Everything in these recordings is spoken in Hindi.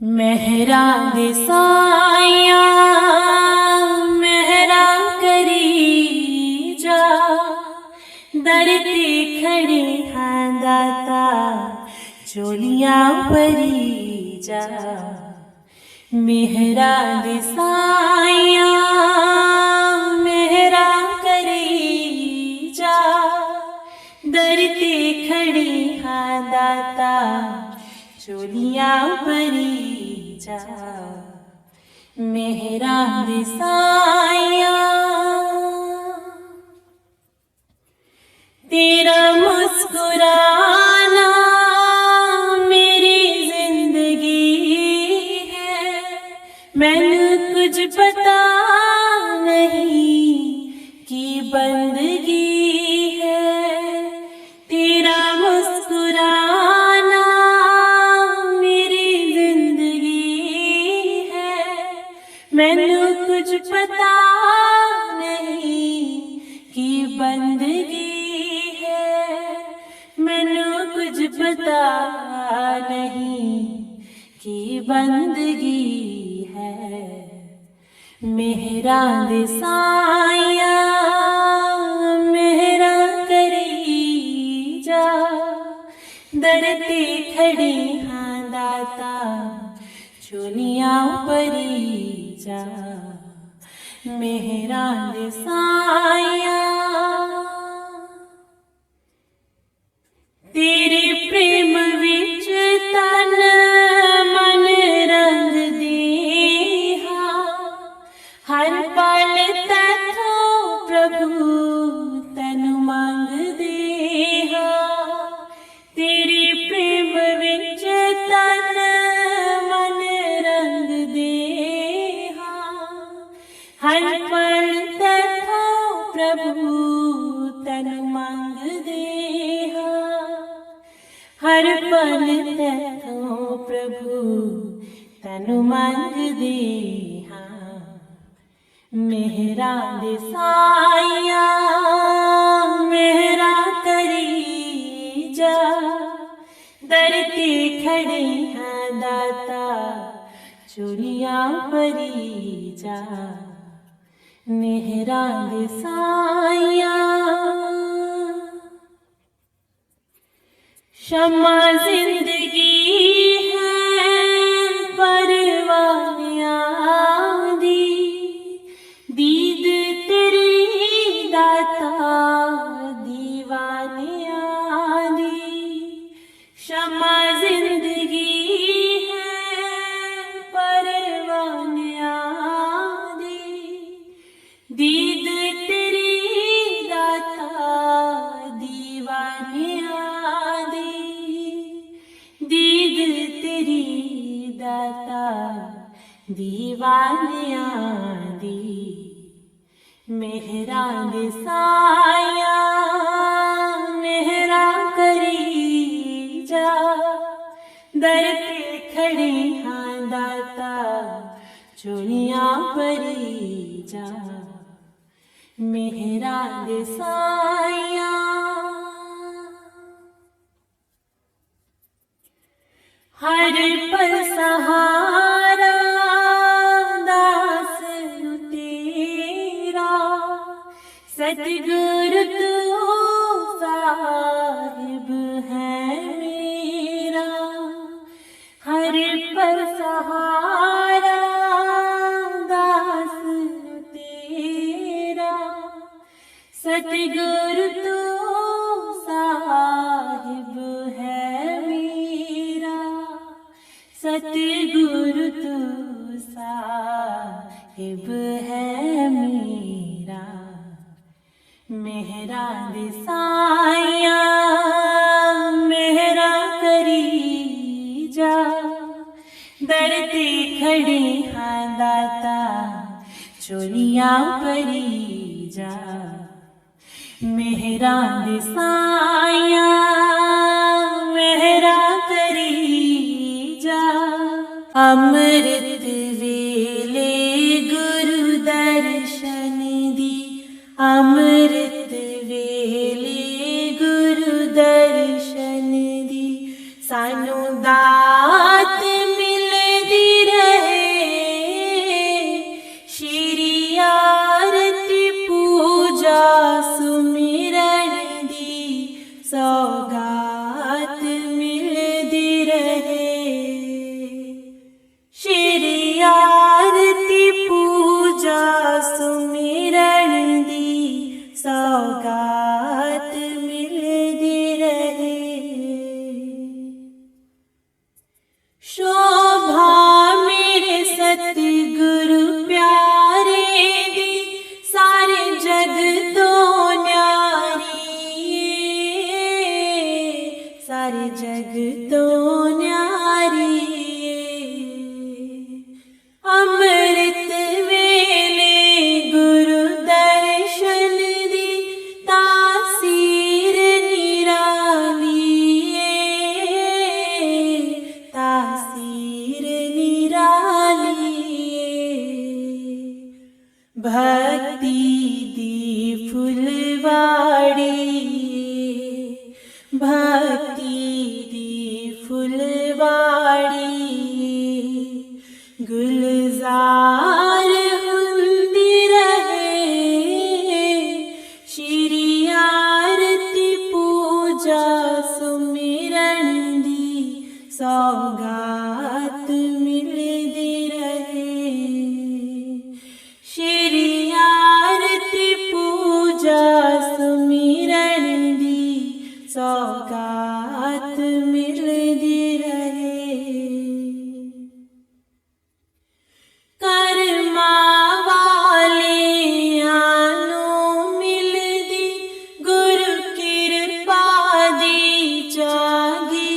मेहरा दे साया मेहरा करी जा, दरते खड़े हाँ दाता चोलियां परी जा। मेहरा दे साया मेहरा करी जा, दरते खड़े हाँ दाता चोलियां परी जा। मेहरा दे साया तेरा मुस्कुराना मेरी जिंदगी है, मैंने कुछ पता नहीं कि बंदगी है। तेरा मुस्कुराना मेरी जिंदगी है, मैंने कुछ पता नहीं कि बंदगी है। मैंने कुछ पता नहीं कि बंदगी है। मेहरा दे साया मेहरा करी जा, दरते खड़े हाँ दाता चोलियां परी जा। मेहरा दे साया तेरे प्रेम विच तन मन रंग देहा, हर पल तैथों प्रभु तैनू मंग देहा। तेरे प्रेम विच तन मन रंग देहा, हर पल तैथों प्रभु तैनू मंग देहा। हर पल तैथों प्रभु तैनू मंग देहा। मेहरा दे साया मेहरा करी जा, दरते खड़े हाँ दाता चोलियां परी जा। मेहरा दे साया शम्मा जिंदगी है परवानियां दी, दीद तेरी दाता दीवानियां दी। शम्मा जिंदगी है परवानियां दी, दीद तेरी दाता दीवानियां दीद तेरी दाता दीवानियां दी। मेहरा दे साया मेहरा करी जा, दरते खड़े हाँ दाता चोलियां परी जा। मेहरा दे साया हर पल सहारा दास तेरा, सतगुरु तू साहिब है मेरा। हर पल सहारा दास तेरा, सतगुरु तू साहिब है मेरा। सतगुरु तू साहिब है मेरा। मेहरा दे साया मेहरा करी जा, दरते खड़े हाँ दाता चोलियां परी जा। मेहरा दे साया मेहरा करी जा। अमृत वेले गुरु दर्शन दी, अमृत वेले गुरु दर्शन दी, सानू दात मिलदी गुलजार हुंदी रहे। श्री आरती पूजा सुमिरन दी सौगात मिलदी रहे। श्री आरती पूजा सुमिरन दी सौगात मिलदी रहे। कर्मा वालियां मिलदी गुरु कृपा दी जागीर,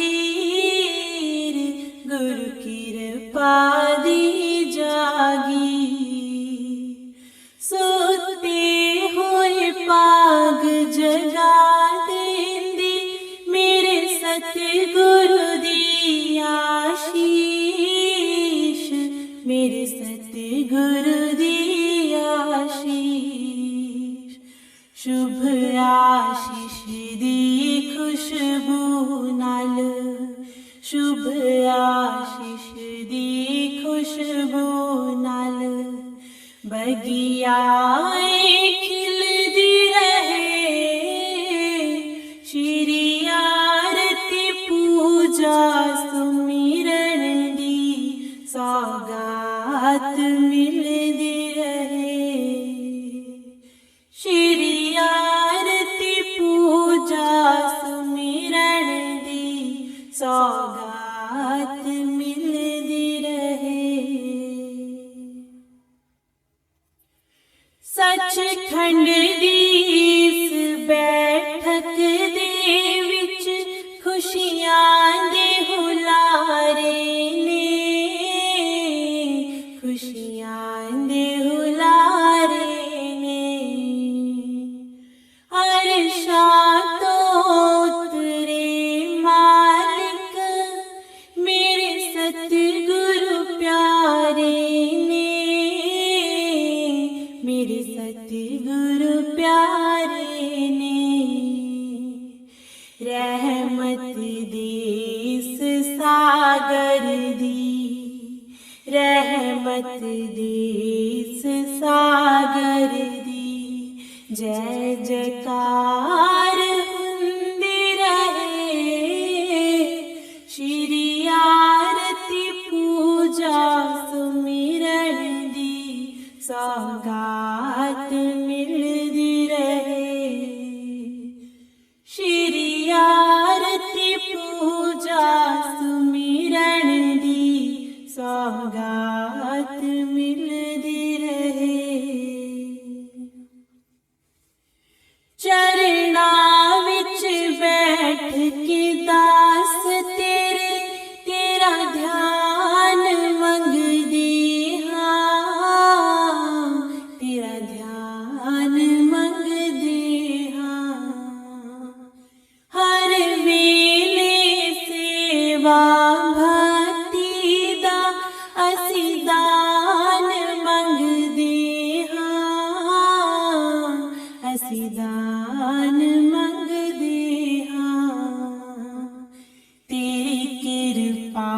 गुरु कृपा दी जागीर। सोते होए पाग जगा देंदी मेरे सतगुरु दी आशीष, मेरे सतगुरु दी आशीष। शुभ आशीष दी खुशबू नाल, शुभ आशीष दी खुशबू नाल बगियाए खिलदी रहे। श्री आरती पूजा सुमिरन दी सौगात मिलदी रहे। श्री आरती पूजा सुमिरन दी सौगात मिलदी रहे। सचखंड दी इस बैठक दे विच खुशियां दे हुलारे ने, खुशियां दे हुलारे ने। अर्शां तो उतरे मालिक मेरे सतगुरु प्यारे ने, मेरे सतगुरु प्यारे ने। रहमत देस सागर दी, रहमत देस सागर दी जय जयकार हुंदी रहे। श्री आरती पूजा सुमिरन दी सौगात मिलदी रहे। श्री आरती पूजा सुमिरन दी सौगात मिलदी रहे। चरणा विच बैठ के दास तेरे तेरा ध्यान मंगदी हाँ, तेरा ध्यान मंगदी हाँ। हर वेले सेवा भक्ति दा असी दान मंगदे हाँ, असी दान मंगदे हाँ। तेरी कृपा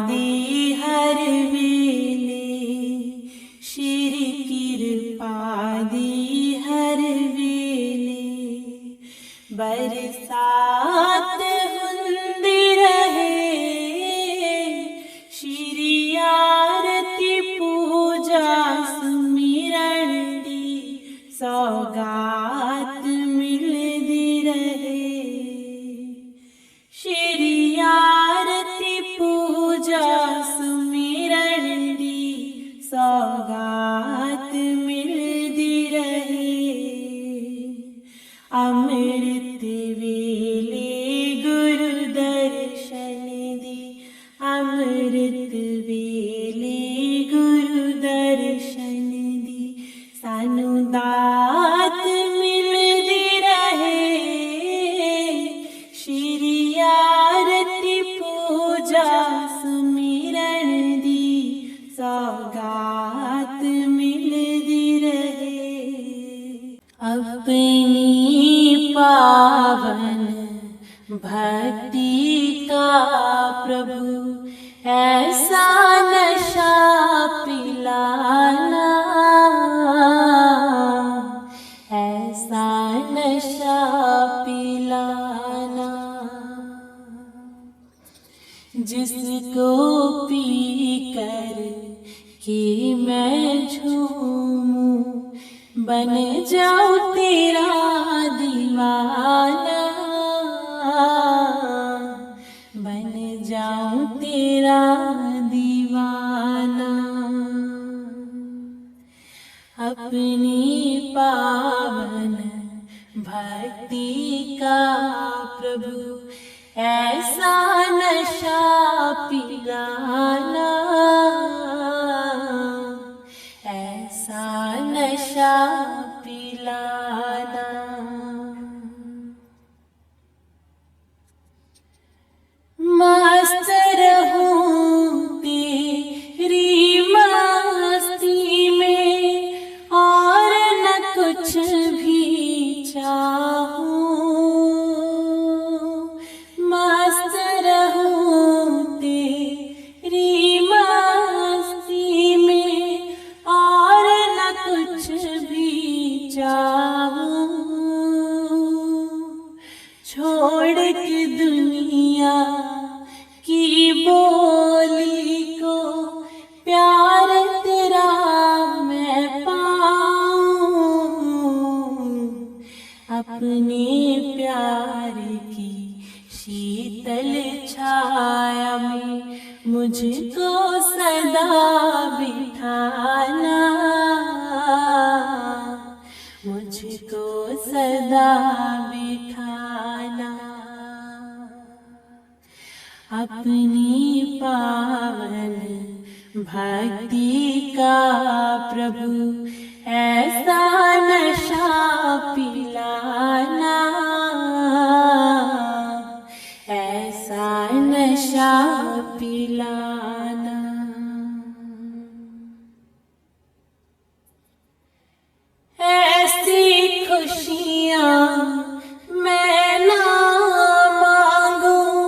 दे हर वेले, श्री कृपा दे हर वेले। बरसात हुंदी रहे। श्री आरती पूजा सुमिरन दी सौगात मिलदी रहे। श्री आरती पूजा सुमिरन दी सौगात मिलदी रहे। अमृत वेले गुरु दर्शन दी, अमृत वेले गुरु दर्शन दी सानू दात मिलदी रहे। श्री आरती पूजा सुमिरन दी सौगात मिलदी रहे। अपनी पावन भक्ति का प्रभु ऐसा नशा पिला कि मैं झूमूं, बन जाऊं तेरा दीवाना, बन जाऊं तेरा दीवाना। अपनी पावन भक्ति का प्रभु ऐसा नशा पिलाना, ऐसा नशा पिलाना। मस्त रहूं तेरी मस्ती में और न कुछ भी चाहूं, मस्त रहूं तेरी मस्ती में और न कुछ भी चाहूं। छोड़ के दुनिया की बोली को प्यार तेरा मैं पाऊं, अपने प्यार की शीतल छाया में मुझको सदा बिठाना, मुझको सदा बिठाना। अपनी पावन भक्ति का प्रभु ऐसा नशा पिलाना, ऐसा नशा पिलाना। ऐसी खुशियाँ मैं ना मांगूं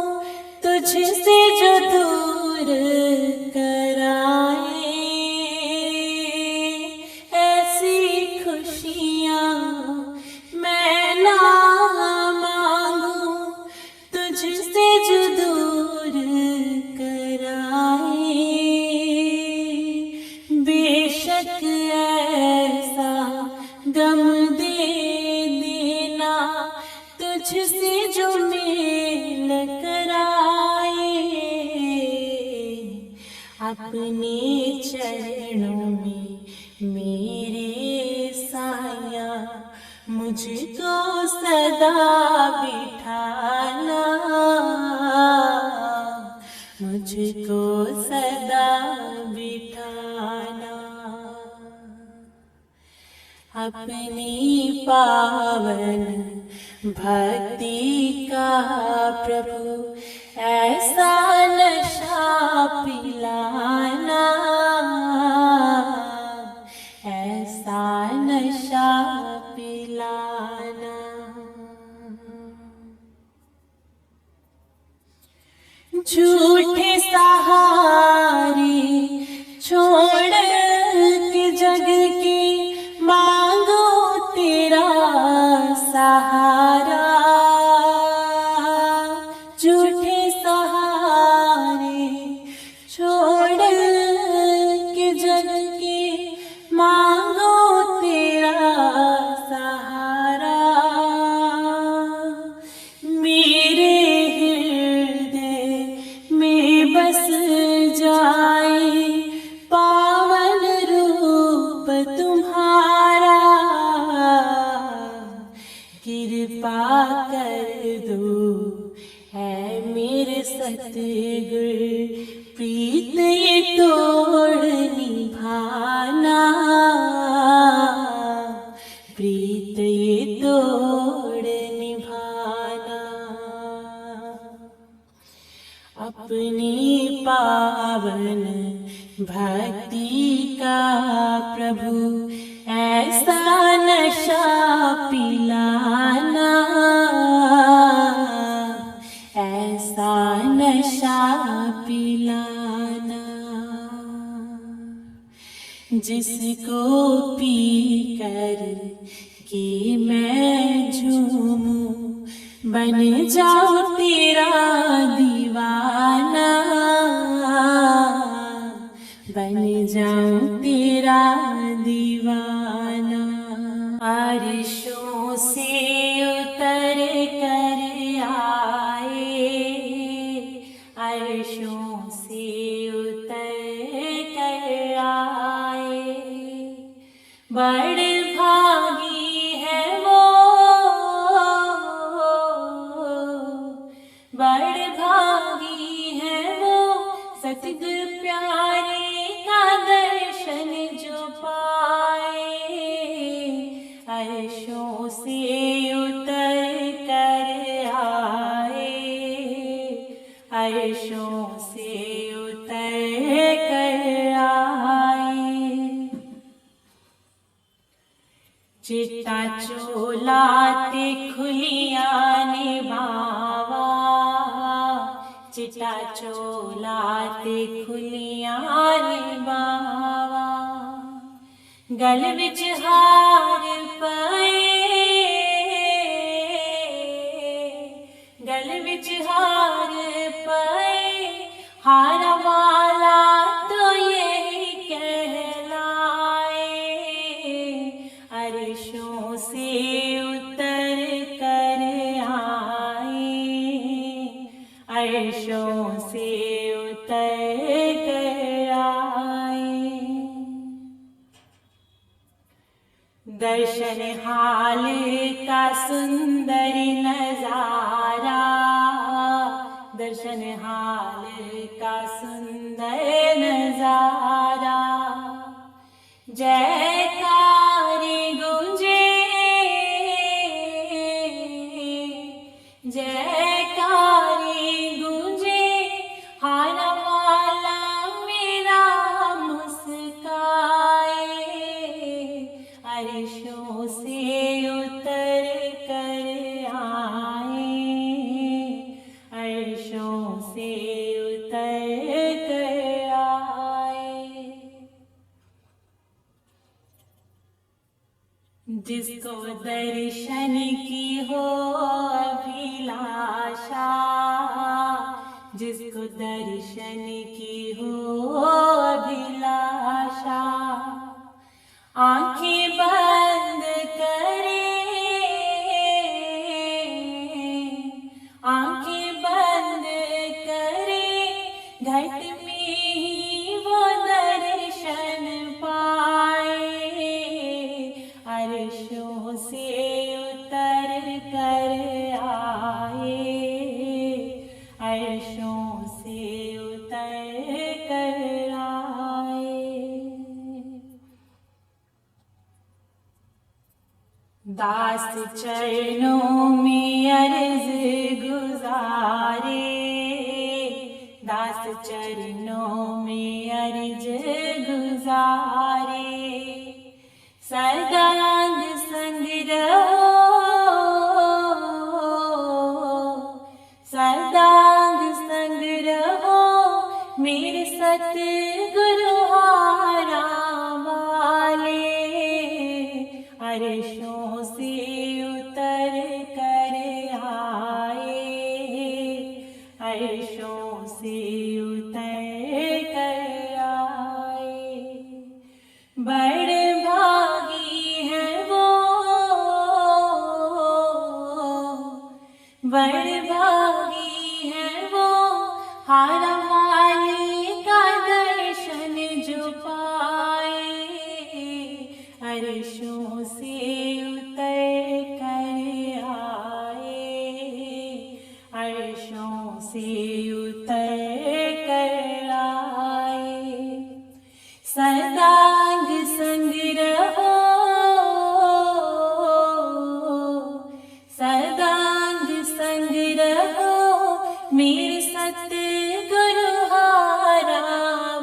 तुझसे जो दूर कराए, ऐसी खुशियाँ मैं ना मांगूं तुझसे जो दूर कराए। बेशक ऐसा गम दे देना तुझसे जो मेल कराए, अपने चरणों में मेरे साया मुझको सदा बिठाना, मुझको सदा बिठाना। अपनी पावन भक्ति का प्रभु ऐसा नशा पिलाना, ऐसा नशा पिलाना। झूठे सहारे छोड़ के जग के मांगो तेरा सहारा, झूठे सहारे छोड़ के जग के मांगो तेरा सहारा। मेरे हृदय में बस जाए पावन रूप तुम्हारा, कृपा कर दो है मेरे सतगुर, प्रीत ये तोड़ निभाना, प्रीत ये तोड़ निभाना। अपनी पावन भक्ति का प्रभु ऐसा नशा पिलाना, ऐसा नशा पिलाना। जिसको पी कर के मैं झूमूं, बन जाऊं तेरा दीवाना, बन जाऊं तेरा दीवाना। अर्शों से उतर कर आए, अर्शों से उतर कर आए, बड़ भागी है वो, बड़ भागी है वो, सतगुरु प्यारे का दर्शन जो पाए। अर्शों से उतर कर आए, अर्शों से उतर कर आए। चिट्टा चोला ते खुलिया ने बावा, चिट्टा चोला ते खुलिया ने बावा, गल विच हार पाए, गल विच हार पाए, हार वाला तो यही कहलाए। अर्शों से उतर कर आए, अर्शों से उतर कर आए। दर्शन हाल का सुंदर नजारा, दर्शन हाल का सुंदर नजारा, जयकारे गूंजे, जयकारे गूंजे, हारा वाला मेरा मुस्काए। अर्शों से उतर कर आए, अर्शों से उतर कर आए। जिसको दर्शन की हो अभिलाषा, जिसको दर्शन की हो अभिलाषा, आंखें बंद करे, आंखें बंद करे, घट में ही वो दर्शन पाए। अर्शों से उतर कर आए, अर्शों से उतर कर आए। दास चरणों में अर्ज गुजारे, दास चरणों में अर्ज गुजारे, सदांग संग रहो, सदांग संग रहो, मेरे सतगुरु हारा वाले। अर्शों से उतर कर आए, अर्शों से उतर कर आए, बड़ भागी है वो, बड़ भागी है वो, हारा वाले का दर्शन जो पाए। अर्शों से उतर कर आए, अर्शों से उतर कर आए, सदांग संग रहो, सदांग संग रहो, मेरे सतगुरु हारा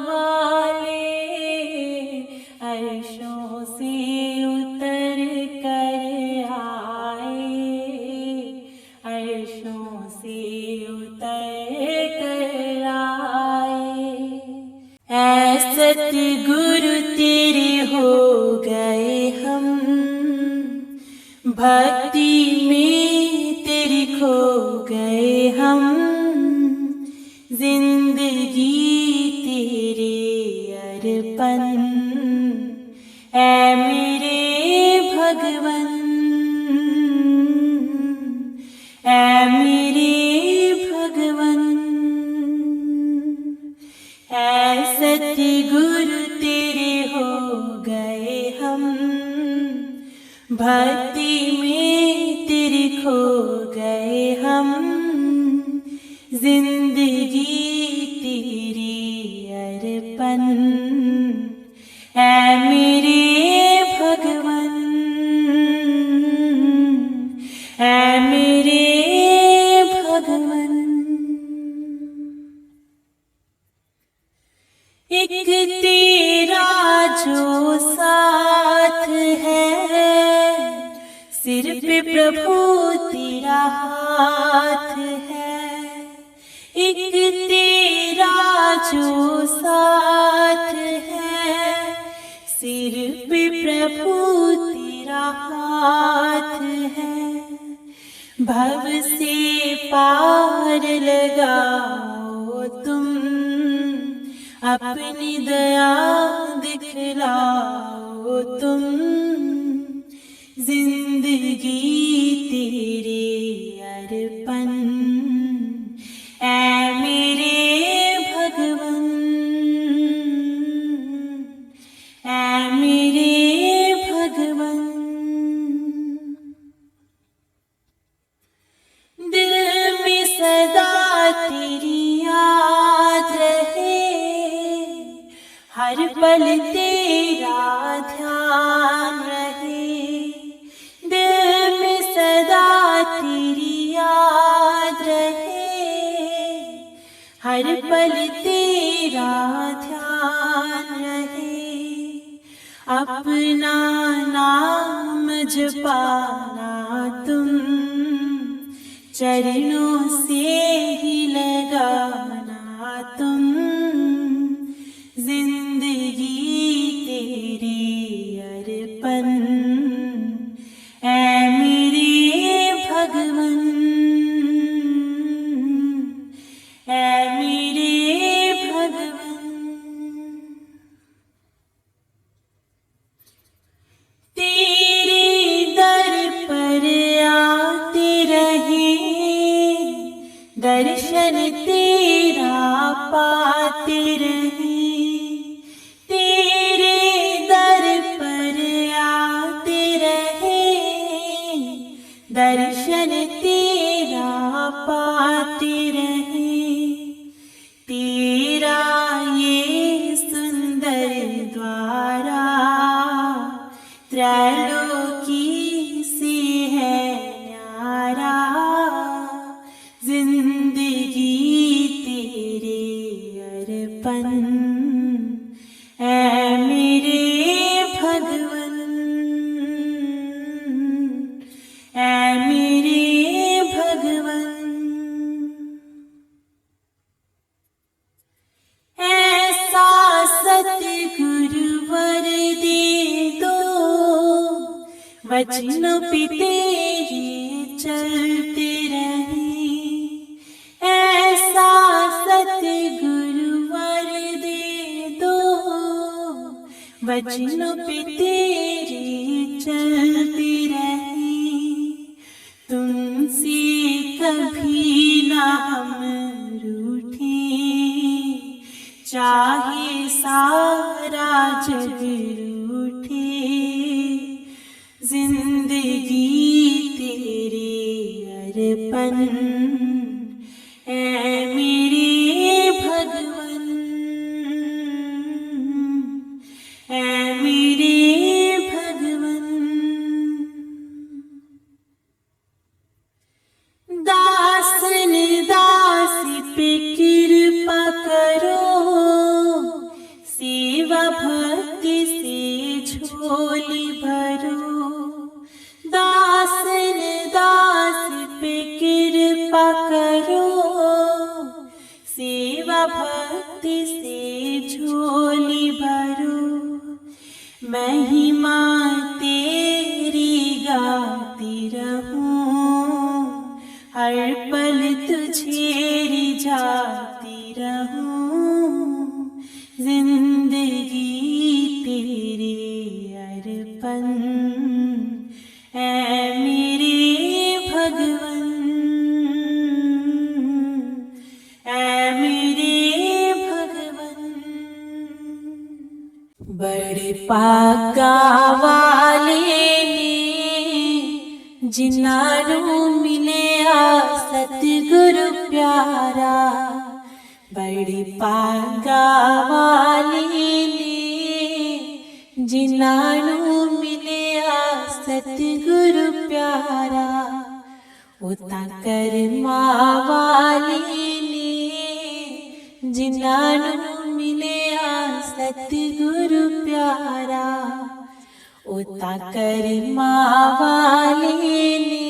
वाले। अर्शों से उतर कर आए, अर्शों से उतर कर आए। ऐ सतगुरु तेरे हो गए हम, भक्ति में तेरी खो गए हम, जिंदगी तेरे अर्पण। ऐ मेरे भगवन, ऐ मेरे भगवन, ऐ सतगुरु तेरे हो गए हम, भक्ति में तेरे खो गए हम, जिंदगी तेरी अर्पण। ऐ मेरे भगवन, ऐ मेरे भगवन। एक तेरा जो साथ है, सिर पे प्रभु तेरा हाथ है। एक तेरा जो साथ है, सिर पे प्रभु तेरा हाथ है। भव से पार लगाओ तुम, अपनी दया दिखलाओ तुम, जिंदगी तेरी अर्पण। ऐ मेरे भगवन, ऐ मेरे भगवन। दिल में सदा तेरी याद रहे, हर पल तेरा ध्यान रहे। दिल में सदा तेरी याद रहे, हर पल तेरा ध्यान रहे। अपना नाम जपाना तुम, चरणों से ही लगाना तुम, जिंदगी तेरी अर्पण। ऐ मेरे भगवन, ऐ मेरे भगवन। तेरे दर पर आते रहे, दर्शन तेरा पाते रहे। तेरे दर पर आते रहे, दर्शन तेरा पाते रहे। तेरा ये सुंदर द्वारा, त्रैलोकी से है न्यारा, जिंदगी तेरे अर्पण। ऐ मेरे भगवन, ऐ मेरे भगवन। ऐसा सतगुरुवर दे दो, वचनों पे तेरे चलते रहे। ऐसा सतगुरुवर दे दो, वचनों पे तेरे चलते रहे। तुमसे कभी ना हम रूठे, चाहे सारा जग रूठे, जिंदगी तेरे अर्पण। ऐ मेरे भगवन, ऐ मेरे भगवन। दासन दासी पे कृपा करो, सेवा भक्ति से झोली भरो। दासन दासी पे कृपा करो, सेवा भक्ति से झोली भरो। महिमा तेरी गाती रहूं, हर पल तुझे रिझाती रहूं, जिंदगी बड़े पागा वाले ने जिन्हां मिलिया सतगुरु प्यारा। बड़े पागा वाले ने जिन्हां मिलिया सतगुरु प्यारा। उता कर्मा वाले ने जिन्हां मिलिया सतगुरु प्यारा। उता कर्मा वाले ने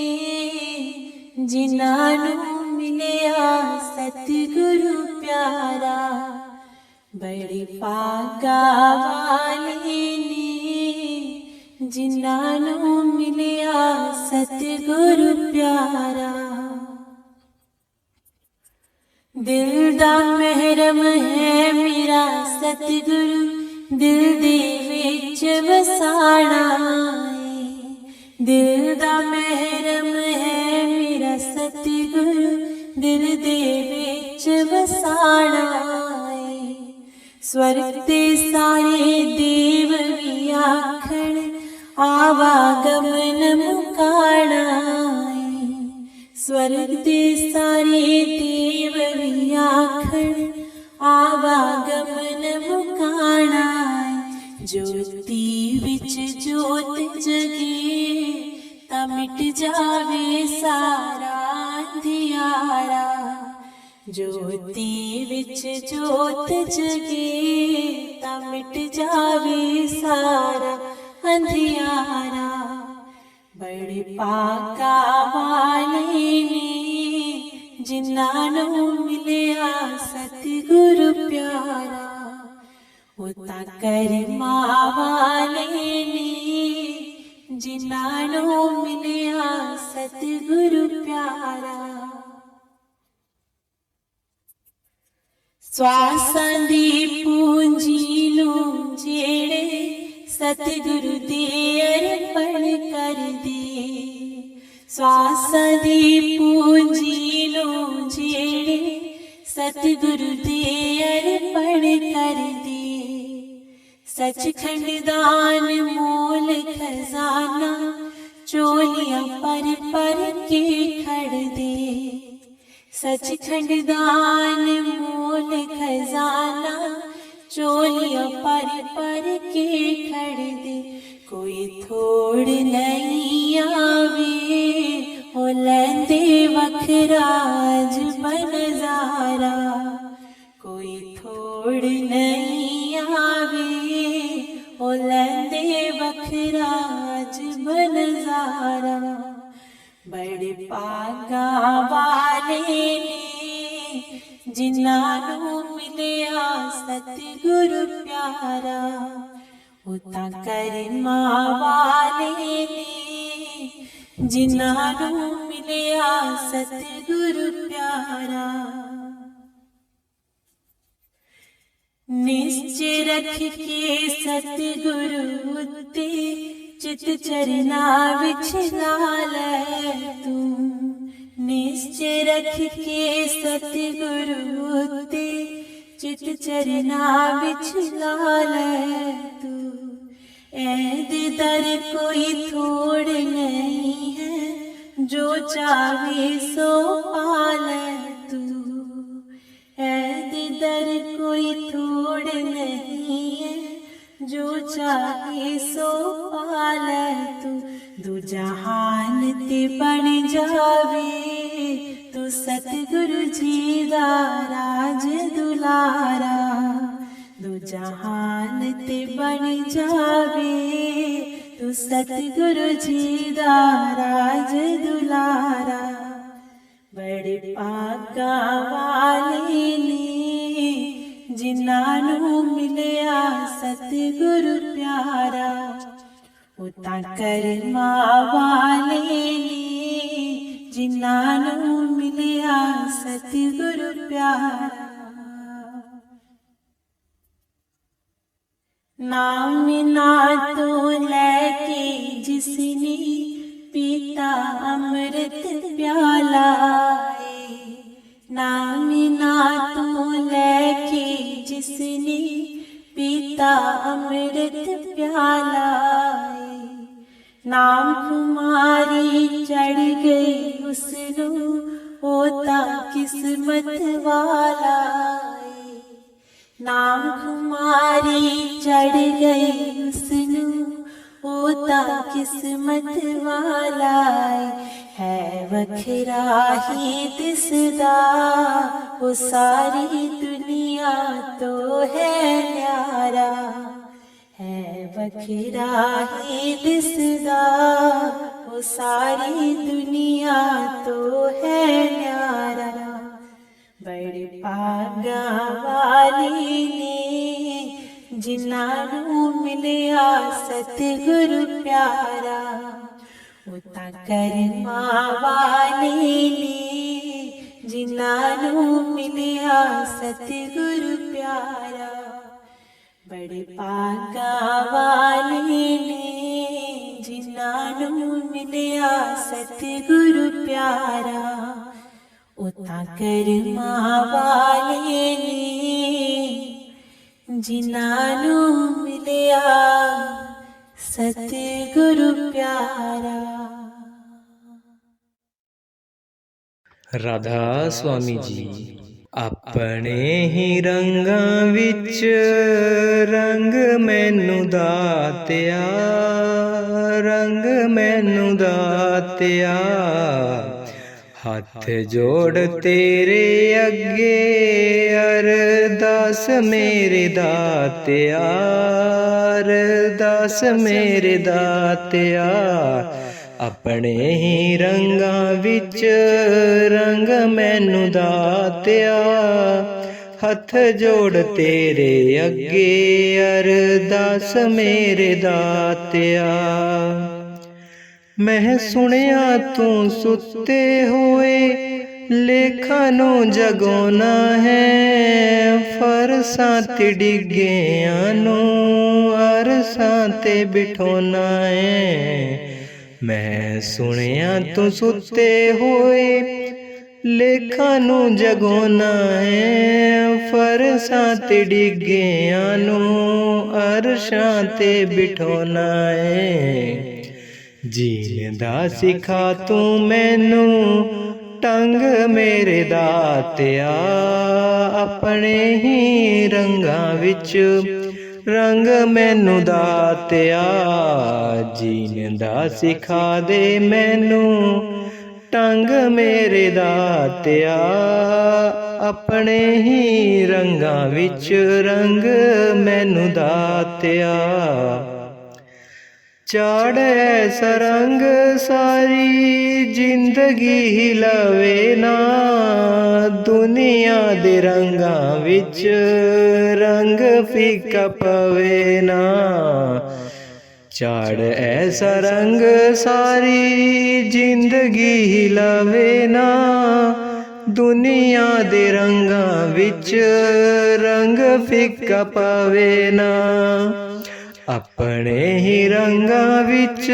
जिन्हां मिलिया सतगुरु प्यारा। बड़े पागा वाले ने जिन्हां मिलिया सतगुरु प्यारा। दिल दा महरम है मेरा सतगुरु, दिल दे विच वसाना है। दिल दा महरम है मेरा सतगुरु, दिल दे विच वसाना है। स्वर्ग दे सारे देव भी आखण आवागमन मुकाना है। स्वर्ग दे सारे देव भी आखण आवागमन मुकाना है। ज्योति विच जोत जगे ता मिट जावे सारा अंधियारा। ज्योति विच जोत जगे ता मिट जावे सारा अंधियारा। बड़े पागा वाले ने जिन्हां मिलिया सतगुरु प्यारा। उता कर्मा वाले ने जिन्हां मिलिया सतगुरु प्यारा। स्वासां दी पूंजी नूं जेड़े सतगुरु दे अर्पण कर दे। स्वासां दी पूंजी नूं जेड़े सतगुरु दे अर्पण कर दे। सचखंड दान मोल खजाना चोलियां पर पर के खड़ दे। सचखंड दान मोल खजाना चोलियां पर पर के खड़ दे। कोई थोड़ नहीं आवे हो लैंदे वखराज बनजारा। कोई थोड़ नहीं आवे हो लैंदे वखराज बनजारा। बड़े पागा वाले ने जिन्हां मिलिया सतगुरु प्यारा। उता कर्मा वाले ने जिन्हां मिलिया सतगुरु प्यारा। निश्चय रख के सतगुरु उत्ते चित चरना विच ला लै तू। निश्चय रख के सतगुरु उत्ते चित चरना विच ला लै तू। ऐद दर कोई थोड़ नहीं है जो चाहे सो पा लै तू। ऐद दर कोई थोड़ नहीं है जो चाहे सो पा लै तू। दू जहान ते बन जावे तू सतगुरु जी दा राज दुलारा। दू जहान ते बन जावे तू सतगुरु जी दा राज दुलारा। बड़े पागा वाले ने जिन्हां मिलिया सतगुरु प्यारा। उता कर्मा वाले ने जिन्हां मिलिया सतगुरु प्यारा। नाम ना तो लेके जिसने पीता अमृत प्याला। नाम ना तो लेके जिसने पीता पीता अमृत प्याला। नाम कुमारी चढ़ गई उसनु होता किस्मत वाला। नाम कुमारी चढ़ गई उसनु होता किस्मत वाला। है वखरा ही दिसदा वो सारी दुनिया तो है न्यारा। है वखरा ही दिसदा वो सारी दुनिया तो है न्यारा। बड़े भागा वाली ने जिन्हां मिलिया सतगुरु प्यारा। उता कर्मा वाली ने जिन्हां मिलिया सतगुरु प्यारा। बड़े भागा वाली ने जिन्हां मिलिया सतगुरु प्यारा। उता कर्मा वाले ने जिन्हां मिलिया सतगुरु प्यारा। राधा स्वामी जी अपने ही रंगां विच रंग मैनू दातिया। रंग मैनू दातिया। हथ जोड़ तेरे अगे अरदास मेरे दातिया। अरदास मेरे दातिया। अपने ही रंगां विच रंग मैनू दातिया। हथ जोड़ तेरे अगे अरदास मेरे दातिया। मैं सुनिया तू सुते होए लेखा नू जगोना है। फरसां ते डिग्गियां नू अरसां ते बिठोना है। मैं सुनिया तू सुते होए लेखा नू जगोना है। फरसां ते डिग्गियां नू अरशां ते बिठोना है। जीन दा सिखा तू मैनू टंग मेरे दातिया। अपने ही रंगां विच रंग मैनू दातिया। जीन दा सिखा दे मैनू टंग मेरे दातिया। अपने ही रंगां विच रंग मैनू दातिया। चाड़ ऐसा रंग सारी जिंदगी ही लवे ना। दुनिया दे रंगां विच रंग फीका पवे ना। चाड़ ऐसा रंग सारी जिंदगी ही लवे ना। दुनिया दे रंगां विच रंग फीका पवे ना। अपने ही रंगां विच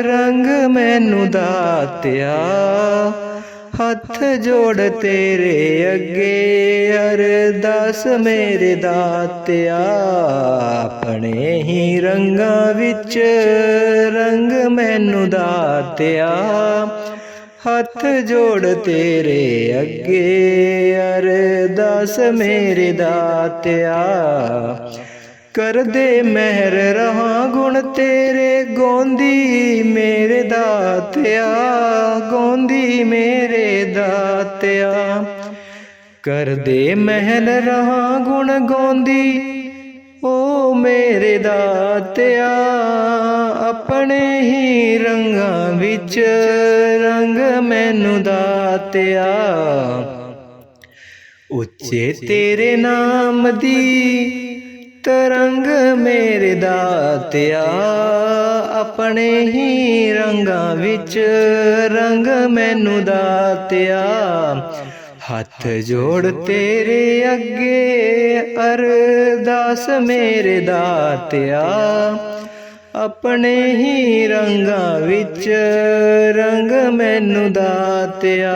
रंग मैनू दातिया। हथ जोड़ तेरे अगे अरदास मेरे दातिया। अपने ही रंगां विच रंग मैनू दातिया। हथ जोड़ तेरे अगे अरदास मेरे दातिया। कर दे मेहर रहा गुण तेरे गोंदी मेरे दातिया। गोंदी मेरे दातिया। कर दे महल रहा गुण गोंदी ओ मेरे दातिया। अपने ही रंगां विच रंग मैनू दातिया। उच्चे तेरे नाम दी तरंग मेरे दातिया। अपने ही रंगां विच रंग मैनू दातिया। हथ जोड़ तेरे अगे अरदास मेरे दातिया। अपने ही रंगां विच रंग मैनू दातिया।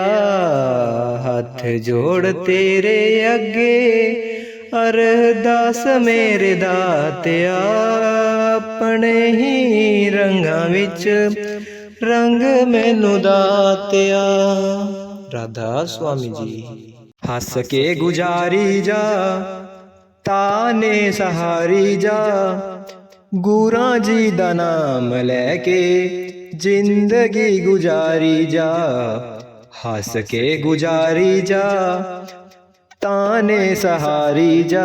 हथ जोड़ तेरे अगे ਅਰਦਾਸ ਮੇਰੇ ਦਾਤਿਆ ਆਪਣੇ ਹੀ ਰੰਗਾਂ ਵਿੱਚ ਰੰਗ ਮੈਨੂੰ ਦਾਤਿਆ। ਰਾਧਾ ਸੁਆਮੀ ਜੀ। ਹੱਸ ਕੇ ਗੁਜ਼ਾਰੀ ਜਾ ਤਾਨੇ ਸਹਾਰੀ ਜਾ, ਗੁਰਾਂ ਜੀ ਦਾ ਨਾਮ ਲੈ ਕੇ ਜ਼ਿੰਦਗੀ ਗੁਜ਼ਾਰੀ ਜਾ। ਹੱਸ ਕੇ ਗੁਜ਼ਾਰੀ ਜਾ ਤਾਨੇ ਸਹਾਰੀ ਜਾ,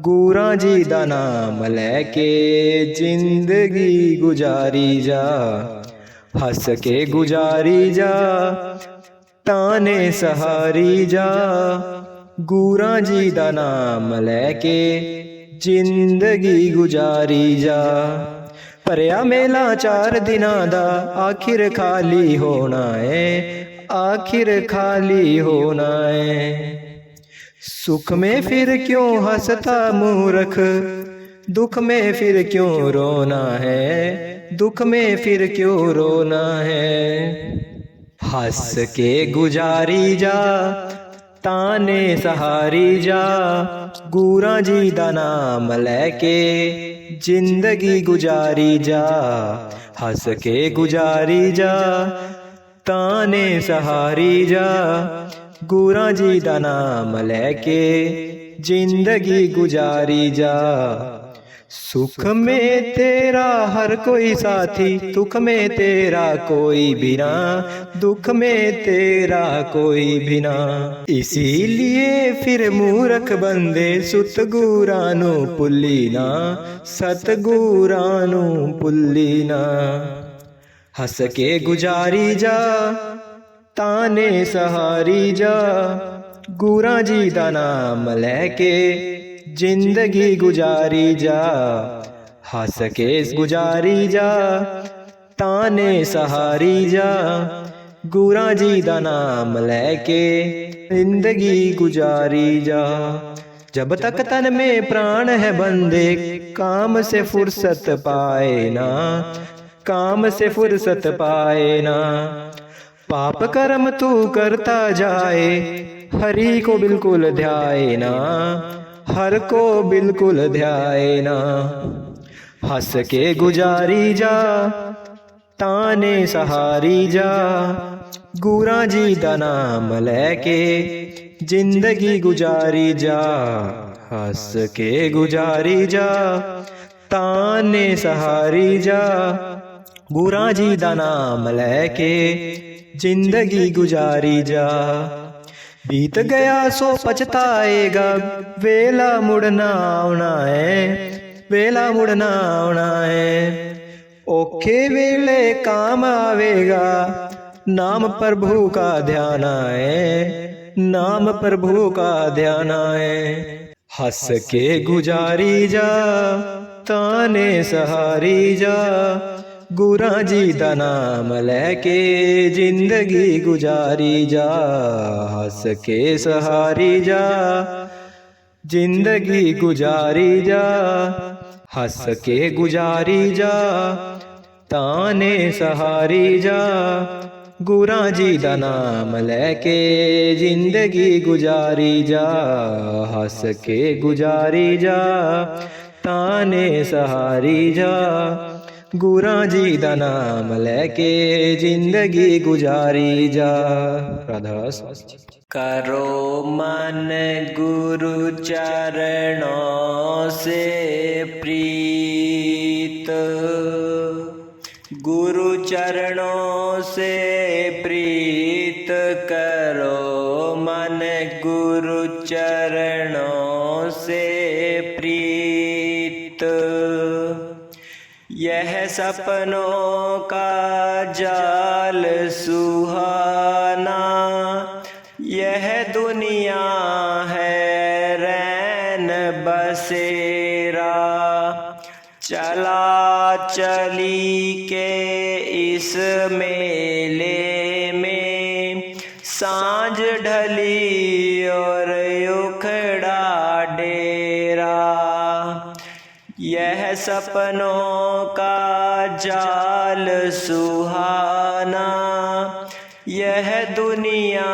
ਗੁਰਾਂ ਜੀ ਦਾ ਨਾਮ ਲੈ ਕੇ ਜ਼ਿੰਦਗੀ ਗੁਜ਼ਾਰੀ ਜਾ। ਹੱਸ ਕੇ ਗੁਜ਼ਾਰੀ ਜਾ ਤਾਨੇ ਸਹਾਰੀ ਜਾ, ਗੁਰਾਂ ਜੀ ਦਾ ਨਾਮ ਲੈ ਕੇ ਜ਼ਿੰਦਗੀ ਗੁਜ਼ਾਰੀ ਜਾ। ਭਰਿਆ ਮੇਲਾ 4 ਦਿਨਾਂ ਦਾ ਆਖਿਰ ਖਾਲੀ ਹੋਣਾ ਏ, आखिर खाली होना है। सुख में फिर क्यों हंसता मूर्ख, दुख में फिर क्यों रोना है, दुख में फिर क्यों रोना है। हंस के गुजारी जा ताने सहारी जा, गुरां जी दा नाम लेके जिंदगी गुजारी जा। हंस के गुजारी जा ताने सहारी जा, गुरां जी दा नाम लेके जिंदगी गुजारी जा। सुख में तेरा हर कोई साथी, दुख में तेरा कोई बिना, दुख में तेरा कोई बिना। इसीलिए फिर मूर्ख बंदे सतगुरां नू भुल्ली ना, सतगुरां नू भुल्ली ना। हंस के गुजारी जा ताने सहारी जा, गुरां जी दा नाम लेके जिंदगी गुजारी जा। हंस के गुजारी जा ताने सहारी जा, गुरां जी दा नाम लेके जिंदगी गुजारी जा। जब तक तन में प्राण है बंदे, काम से फुर्सत पाए ना, काम से फुर्सत पाए ना। पाप कर्म तू करता जाए, हरि को बिल्कुल ध्याए ना, हर को बिल्कुल ध्याए ना। हंस के गुजारी जा ताने सहारी जा, गुरां जी दा नाम लेके जिंदगी गुजारी जा। हंस के गुजारी जा ताने सहारी जा, गुरां जी दा नाम लेके जिंदगी गुजारी जा। बीत गया सो पछताएगा, वेला मुड़ना आना है, वेला मुड़ना आना है। औखे वेले काम आवेगा, नाम प्रभु का ध्यान है, नाम प्रभु का ध्यान है। हंस के गुजारी जा ताने सहारी जा, गुरां जी दा नाम लेके जिंदगी गुजारी जा। हंस के सहारी जा जिंदगी गुजारी जा। हंस के गुजारी जा ताने सहारी जा, गुरां जी दा नाम लेके जिंदगी गुजारी जा। हंस के गुजारी जा ताने सहारी जा, गुरां जी दा नाम लेके जिंदगी गुजारी जा। राधा स्वामी। करो मन गुरु चरणों से प्रीत, गुरु चरणों से प्रीत करो मन गुरु चरणों से प्रीत। यह सपनों का जाल सुहाना, यह दुनिया है रैन बसेरा। चला चली के इस मेले में सांझ ढली और उखड़ा डेरा। यह सपनों का जाल सुहाना, यह दुनिया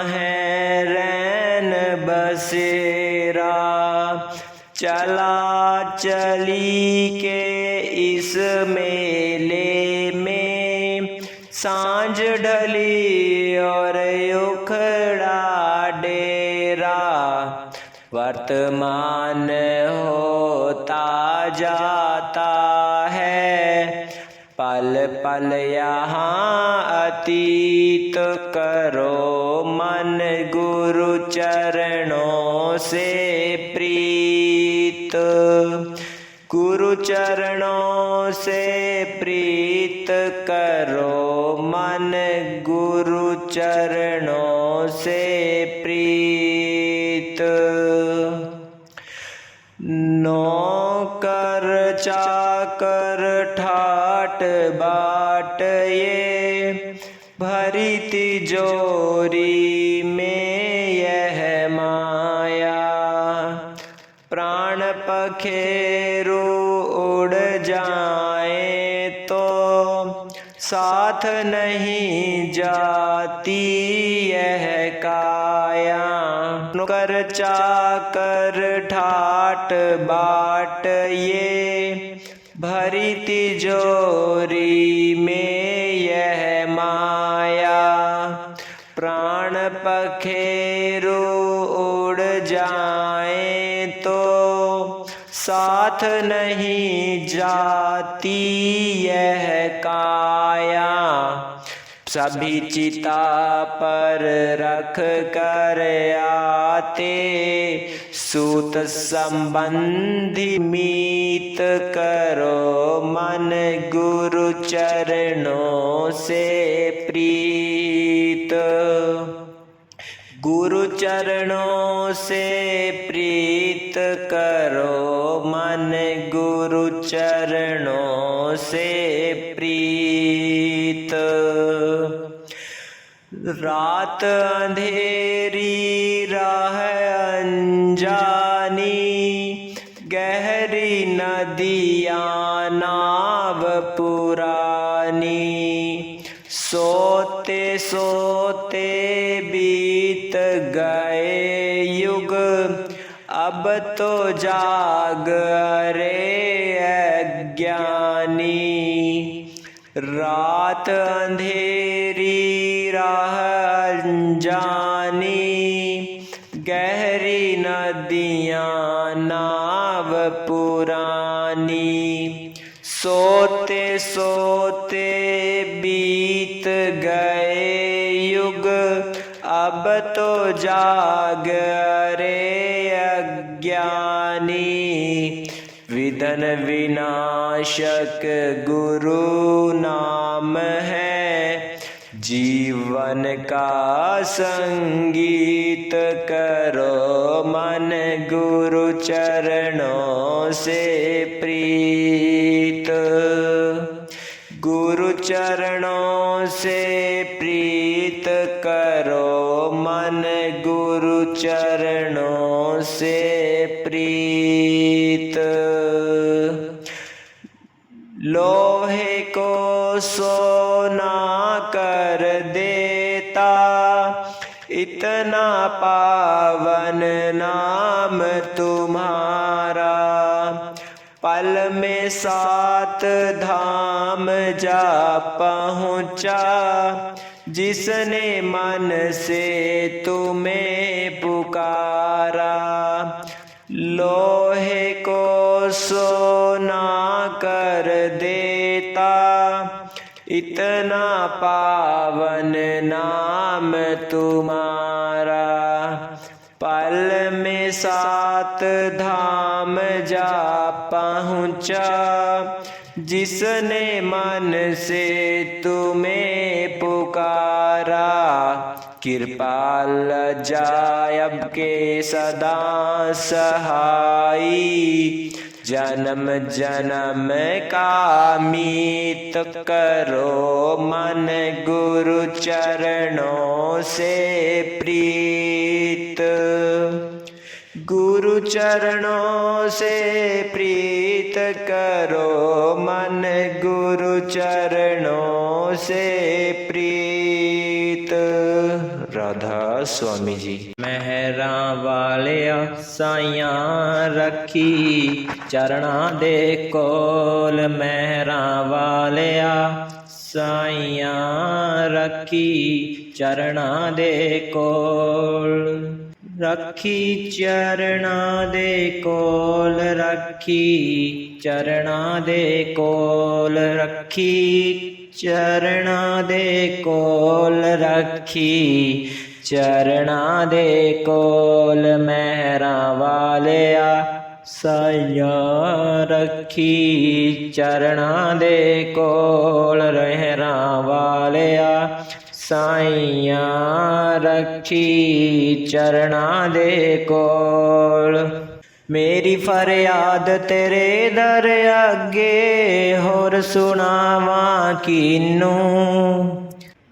है रैन बसेरा। चला चली के इस मेले में, सांझ ढली और उखड़ा डेरा, वर्तमान होता जाता है, पल पल यहाँ अतीत करो मन, गुरु चरणों से प्रीत, गुरु चरणों से प्रीत करो मन, गुरु चरणों से प्रीत। नौकर चाकर ठाट बाट ये, भरी तिजोरी में यह माया, प्राण पखेरु उड़ जाए तो साथ नहीं जाती यह काया, नौकर चाकर ठाट बाट ये, भरी तिजोरी में यह माया, प्राण पखेरु उड़ जाए तो साथ नहीं जाती यह काया, सभी चिता पर रख कर आते, सूत संबंधी मीत करो मन, गुरु चरणों से प्रीत, गुरु चरणों से प्रीत करो मन, गुरु चरणों से प्रीत। रात अंधेरी राह अनजानी, गहरी नदियाँ नाव पुरानी, सोते सोते बीत गए युग, अब तो जाग रे अज्ञानी, रात अंधेरी राह अनजानी, गहरी नदियाँ नाव पुरानी, सोते सोते बीत गए युग, अब तो जाग रे अज्ञानी, विधन विनाशक गुरु नाम है, जीवन का संगीत करो मन, गुरु चरणों से प्रीत, गुरु चरणों से प्रीत करो मन, गुरु चरणों से प्रीत। लोहे को सोना कर देता, इतना पावन नाम तुम्हारा, पल में 7 धाम जा पहुँचा, जिसने मन से तुम्हें पुकारा, लोहे को सोना कर देता, इतना पावन नाम तुम्हारा, पल में 7 धाम जा पहुँचा, जिसने मन से तुम्हें पुकारा, कृपाल जायब के सदा सहाई, जन्म जन्म का मीत करो मन, गुरु चरणों से प्रीत, गुरु चरणों से प्रीत करो मन, गुरु चरणों से प्रीत। ਰਾਧਾ ਸੁਆਮੀ ਜੀ। ਮਹਿਰਾਂ ਵਾਲਿਆ ਸਾਈਆਂ ਰੱਖੀ ਚਰਨਾਂ ਦੇ ਕੋਲ, ਮਹਿਰਾਂ ਵਾਲਿਆ ਸਾਈਆਂ ਰੱਖੀ ਚਰਨਾਂ ਦੇ ਕੋਲ, ਰੱਖੀ ਚਰਨਾਂ ਦੇ ਕੋਲ, ਰੱਖੀ ਚਰਨਾਂ ਦੇ ਕੋਲ, ਰੱਖੀ ਚਰਨਾਂ ਦੇ ਕੋਲ, ਰੱਖੀ ਚਰਨਾਂ ਦੇ ਕੋਲ, ਮਹਿਰਾਂ ਵਾਲਿਆ ਸਾਈਆਂ ਰੱਖੀ ਚਰਨਾਂ ਦੇ ਕੋਲ, ਮਹਿਰਾਂ ਵਾਲਿਆ ਸਾਈਆਂ ਰੱਖੀ ਚਰਨਾਂ ਦੇ ਕੋਲ। ਮੇਰੀ ਫਰਿਆਦ ਤੇਰੇ ਦਰ ਅੱਗੇ ਹੋਰ ਸੁਣਾਵਾਂ ਕਿਨੂੰ,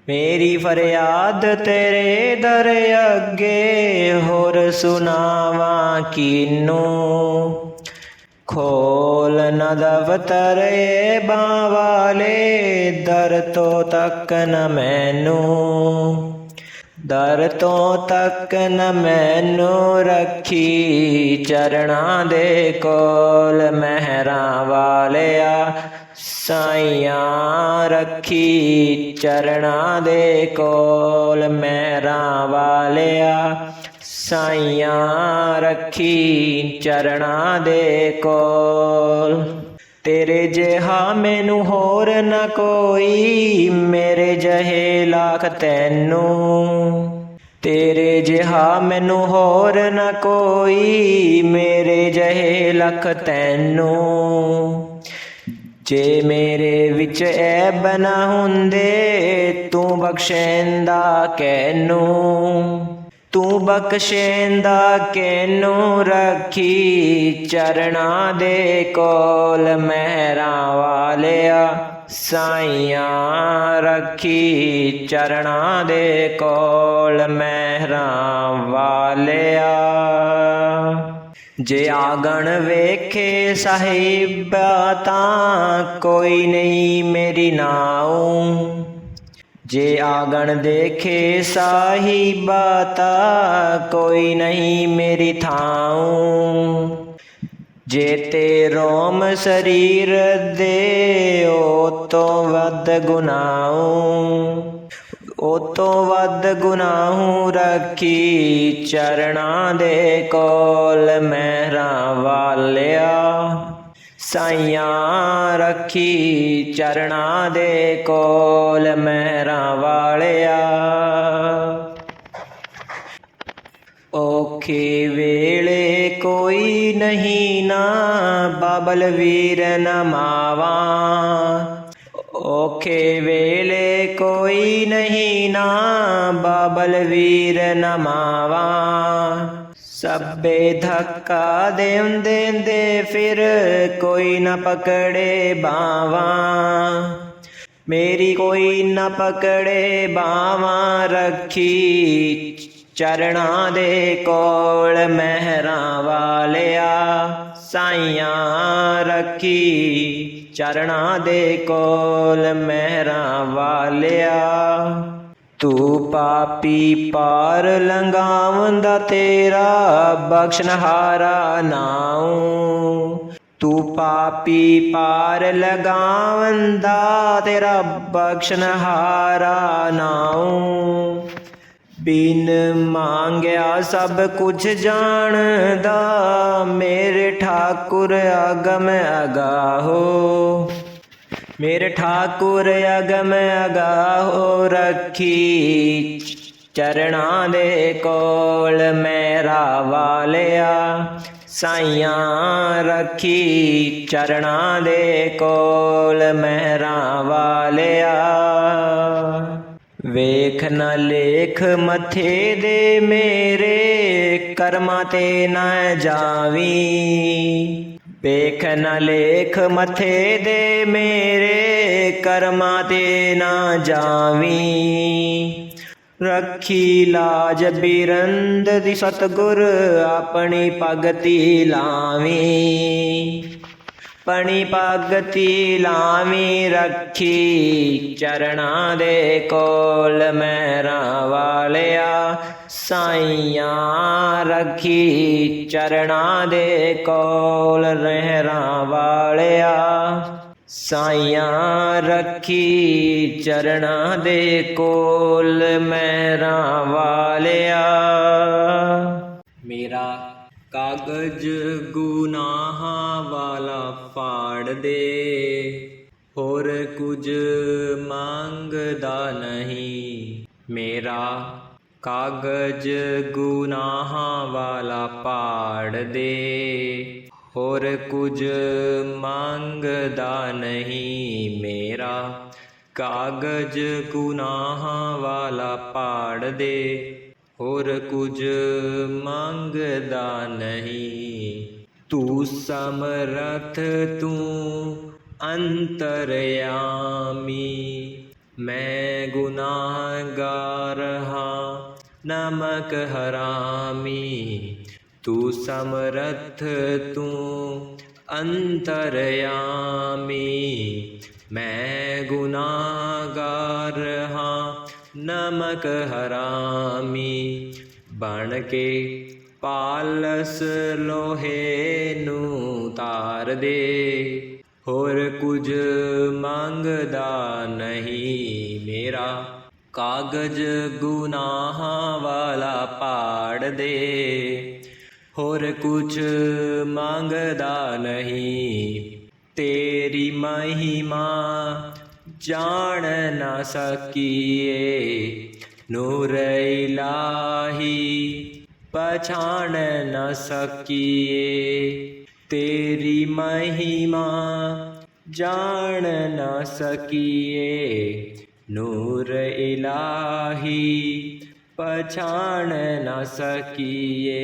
ਮੇਰੀ ਫਰਿਆਦ ਤੇਰੇ ਦਰ ਅੱਗੇ ਹੋਰ ਸੁਣਾਵਾਂ ਕਿਨੂੰ। ਖੋਲ ਨਾ ਦਫ਼ਤਰ ਬਾਂਹ ਵਾਲੇ, ਦਰ ਤੋਂ ਤੱਕ ਨ ਮੈਨੂੰ, ਦਰ ਤੋਂ ਤੱਕ ਨ ਮੈਨੂੰ, ਰੱਖੀ ਚਰਨਾਂ ਦੇ ਕੋਲ, ਮਹਿਰਾਂ ਵਾਲਿਆ ਸਾਈਆਂ ਰੱਖੀ ਚਰਨਾਂ ਦੇ ਕੋਲ, ਮਹਿਰਾਂ ਵਾਲਿਆ ਸਾਈਆਂ ਰੱਖੀ ਚਰਨਾਂ ਦੇ ਕੋਲ। ਤੇਰੇ ਜਿਹਾ ਮੈਨੂੰ ਹੋਰ ਨਾ ਕੋਈ, ਮੇਰੇ ਜਿਹੇ ਲੱਖ ਤੈਨੂੰ, ਤੇਰੇ ਜਿਹਾ ਮੈਨੂੰ ਹੋਰ ਨਾ ਕੋਈ, ਮੇਰੇ ਜਿਹੇ ਲੱਖ ਤੈਨੂੰ। ਜੇ ਮੇਰੇ ਵਿੱਚ ਐਬ ਨਾ ਹੁੰਦੇ, ਤੂੰ ਬਖਸ਼ੈਂਦਾ ਕਿਹਨੂੰ, ਤੂੰ ਬਖਸ਼ੈਂਦਾ ਕਿਹਨੂੰ, ਰੱਖੀ ਚਰਨਾਂ ਦੇ ਕੋਲ, ਮਹਿਰਾਂ ਵਾਲਿਆ ਸਾਈਆਂ ਰੱਖੀ ਚਰਨਾਂ ਦੇ ਕੋਲ, ਮਹਿਰਾਂ ਵਾਲਿਆ। ਜੇ ਆਗਣ ਵੇਖੇ ਸਾਹਿਬਾ ਤਾਂ ਕੋਈ ਨਹੀਂ ਮੇਰੀ ਨਾਉ, ਜੇ ਆਗਣ ਦੇਖੇ ਸਾਹਿਬਾ ਤਾਂ ਕੋਈ ਨਹੀਂ ਮੇਰੀ ਥਾਉ। ਜੇ ਤੇ ਰੋਮ ਸਰੀਰ ਦੇ ਉਹ ਤੋਂ ਵੱਧ ਗੁਨਾਹੂ, ਉਹ ਤੋਂ ਵੱਧ ਗੁਨਾਹੂ, ਰੱਖੀ ਚਰਨਾਂ ਦੇ ਕੋਲ, ਮਹਿਰਾਂ ਵਾਲਿਆ ਸਾਈਆਂ ਰੱਖੀ ਚਰਨਾਂ ਦੇ ਕੋਲ, ਮਹਿਰਾਂ ਵਾਲਿਆ। ਔਖੇ ਵੇਲੇ ਕੋਈ ਨਹੀਂ ਨਾ ਬਾਬਲ ਵੀਰ ਨਮਾਵਾ, ਔਖੇ ਵੇਲੇ ਕੋਈ ਨਹੀਂ ਨਾ ਬਾਬਲ ਵੀਰ ਨਮਾਵਾ। ਸਭੇ ਧੱਕਾ ਦੇਂਦੇ ਫਿਰ ਕੋਈ ਨਾ ਪਕੜੇ ਬਾਵਾਂ, ਮੇਰੀ ਕੋਈ ਨਾ ਪਕੜੇ ਬਾਵਾਂ, ਰੱਖੀ ਚਰਨਾਂ ਦੇ ਕੋਲ, ਮਹਿਰਾਂ ਵਾਲਿਆ ਸਾਈਆਂ ਰੱਖੀ ਚਰਨਾਂ ਦੇ ਕੋਲ, ਮਹਿਰਾਂ ਵਾਲਿਆ। ਤੂੰ ਪਾਪੀ ਪਾਰ ਲੰਘਾਵੰਦਾ ਤੇਰਾ ਬਖਸ਼ਨਹਾਰਾ ਨਾਉ, ਤੂੰ ਪਾਪੀ ਪਾਰ ਲਗਾਵੰਦਾ ਤੇਰਾ ਬਖਸ਼ਨਹਾਰਾ ਨਾਉ। ਬਿਨ ਮੰਗਿਆ ਸਭ ਕੁਝ ਜਾਣਦਾ ਮੇਰੇ ਠਾਕੁਰ ਅਗਮ ਅਗਾਹੋ, ਮੇਰੇ ਠਾਕੁਰ ਅਗਮ ਅਗਾਹੋ, ਰੱਖੀ ਚਰਨਾਂ ਦੇ ਕੋਲ, ਮਹਿਰਾਂ ਵਾਲਿਆ ਸਾਈਆਂ ਰੱਖੀ ਚਰਨਾਂ ਦੇ ਕੋਲ, ਮਹਿਰਾਂ ਵਾਲਿਆ। ਵੇਖ ਨਾ ਲੇਖ ਮੱਥੇ ਦੇ ਮੇਰੇ ਕਰਮਾਂ ਤੇ ਨਾ ਜਾਵੀਂ, ਵੇਖ ਨਾ ਲੇਖ ਮੱਥੇ ਦੇ ਮੇਰੇ ਕਰਮਾਂ ਤੇ ਨਾ ਜਾਵੀਂ। ਰੱਖੀ ਲਾਜ ਬਿਰੰਦ ਦੀ ਸਤਿਗੁਰ ਆਪਣੀ ਭਗਤੀ ਲਾਵੀਂ, ਪਣੀ ਭਗਤੀ ਲਾਵੀ ਰੱਖੀ, ਚਰਨਾਂ ਦੇ ਕੋਲ ਮਹਿਰਾਂ ਵਾਲਿਆ। ਸਾਈਆਂ ਰੱਖੀ ਚਰਨਾਂ ਦੇ ਕੋਲ ਰਹਿਰਾਂ ਵਾਲਿਆ। ਸਾਈਆਂ ਰੱਖੀ ਚਰਨਾਂ ਦੇ ਕੋਲ ਮਹਿਰਾਂ ਵਾਲਿਆ। ਮੇਰਾ ਕਾਗਜ਼ ਗੁਨਾਹਾਂ ਵਾਲਾ ਫਾੜ ਦੇ, ਹੋਰ ਕੁਝ ਮੰਗਦਾ ਨਹੀਂ। ਮੇਰਾ ਕਾਗਜ਼ ਗੁਨਾਹਾਂ ਵਾਲਾ ਪਾੜ ਦੇ, ਹੋਰ ਕੁਝ ਮੰਗਦਾ ਨਹੀਂ। ਮੇਰਾ ਕਾਗਜ਼ ਗੁਨਾਹਾਂ ਵਾਲਾ ਪਾੜ ਦੇ, ਹੋਰ ਕੁਝ ਮੰਗਦਾ ਨਹੀਂ। ਤੂੰ ਸਮਰੱਥ ਤੂੰ ਅੰਤਰਯਾਮੀ, ਮੈਂ ਗੁਨਾਹਗਾਰ ਹਾਂ ਨਮਕ ਹਰਾਮੀ। ਤੂੰ ਸਮਰੱਥ ਤੂੰ ਅੰਤਰਯਾਮੀ, ਮੈਂ ਗੁਨਾਹਗਾਰ ਹਾਂ ਨਮਕ ਹਰਾਮੀ। ਬਣ ਕੇ ਪਾਲਸ ਲੋਹੇ ਨੂੰ ਤਾਰ ਦੇ, ਹੋਰ ਕੁਝ ਮੰਗਦਾ ਨਹੀਂ। ਮੇਰਾ ਕਾਗਜ਼ ਗੁਨਾਹਾਂ ਵਾਲਾ ਪਾੜ ਦੇ, ਹੋਰ ਕੁਝ ਮੰਗਦਾ ਨਹੀਂ। ਤੇਰੀ ਮਹਿਮਾ ਜਾਣ ਨਾ ਸਕੀਏ, ਨੂਰ ਇਲਾਹੀ ਪਛਾਣ ਨਾ ਸਕੀਏ। ਤੇਰੀ ਮਹਿਮਾ ਜਾਣ ਨਾ ਸਕੀਏ, ਨੂਰ ਇਲਾਹੀ ਪਛਾਣ ਨਾ ਸਕੀਏ।